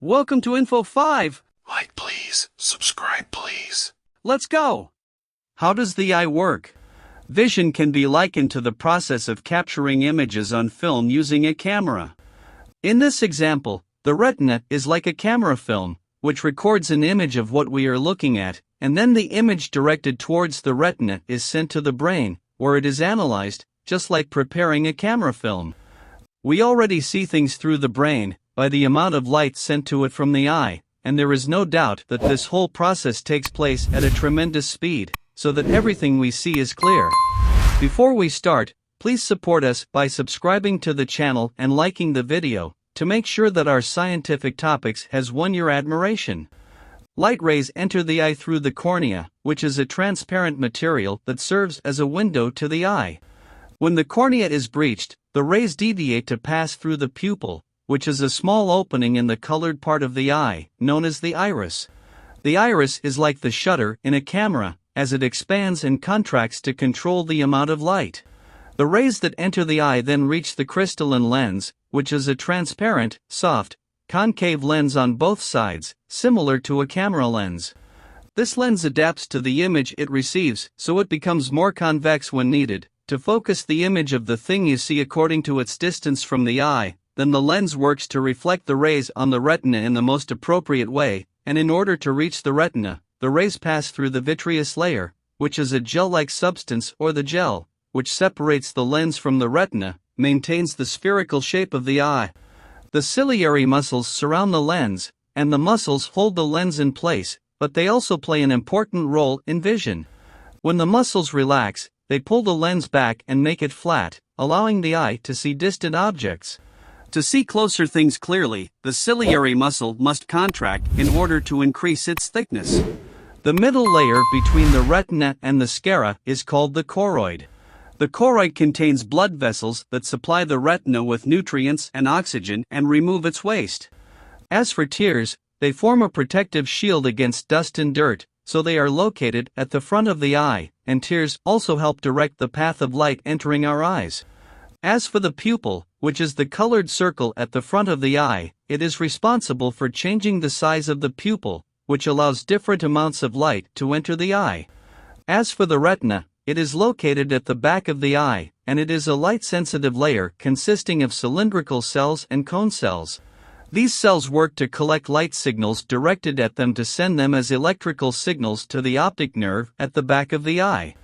Welcome to Info 5. Like please, subscribe please. Let's go. How does the eye work? Vision can be likened to the process of capturing images on film using a camera. In this example, the retina is like a camera film, which records an image of what we are looking at, and then the image directed towards the retina is sent to the brain, where it is analyzed, just like preparing a camera film. We already see things through the brain by the amount of light sent to it from the eye, and there is no doubt that this whole process takes place at a tremendous speed, so that everything we see is clear. Before we start, please support us by subscribing to the channel and liking the video, to make sure that our scientific topics has won your admiration. Light rays enter the eye through the cornea, which is a transparent material that serves as a window to the eye. When the cornea is breached, the rays deviate to pass through the pupil, which is a small opening in the colored part of the eye, known as the iris. The iris is like the shutter in a camera, as it expands and contracts to control the amount of light. The rays that enter the eye then reach the crystalline lens, which is a transparent, soft, concave lens on both sides, similar to a camera lens. This lens adapts to the image it receives, so it becomes more convex when needed, to focus the image of the thing you see according to its distance from the eye. Then the lens works to reflect the rays on the retina in the most appropriate way, and in order to reach the retina, the rays pass through the vitreous layer, which is a gel-like substance, or the gel, which separates the lens from the retina, maintains the spherical shape of the eye. The ciliary muscles surround the lens, and the muscles hold the lens in place, but they also play an important role in vision. When the muscles relax, they pull the lens back and make it flat, allowing the eye to see distant objects. To see closer things clearly, the ciliary muscle must contract in order to increase its thickness. The middle layer between the retina and the sclera is called the choroid. The choroid contains blood vessels that supply the retina with nutrients and oxygen and remove its waste. As for tears, they form a protective shield against dust and dirt, so they are located at the front of the eye, and tears also help direct the path of light entering our eyes. As for the pupil, which is the colored circle at the front of the eye, it is responsible for changing the size of the pupil, which allows different amounts of light to enter the eye. As for the retina, it is located at the back of the eye, and it is a light-sensitive layer consisting of cylindrical cells and cone cells. These cells work to collect light signals directed at them to send them as electrical signals to the optic nerve at the back of the eye.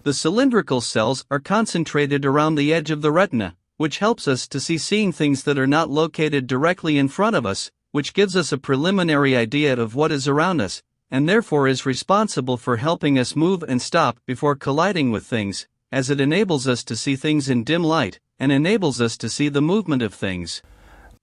The cylindrical cells are concentrated around the edge of the retina, which helps us to see seeing things that are not located directly in front of us, which gives us a preliminary idea of what is around us, and therefore is responsible for helping us move and stop before colliding with things, as it enables us to see things in dim light, and enables us to see the movement of things.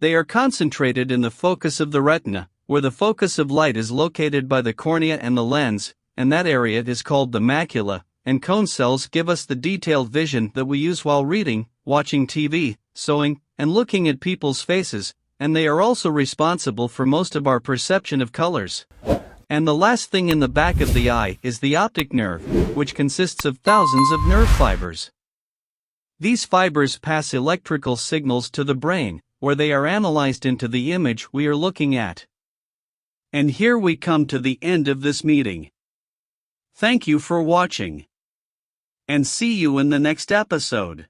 They are concentrated in the focus of the retina, where the focus of light is located by the cornea and the lens, and that area is called the macula, and cone cells give us the detailed vision that we use while reading, watching TV, sewing, and looking at people's faces, and they are also responsible for most of our perception of colors. And the last thing in the back of the eye is the optic nerve, which consists of thousands of nerve fibers. These fibers pass electrical signals to the brain, where they are analyzed into the image we are looking at. And here we come to the end of this meeting. Thank you for watching. And see you in the next episode.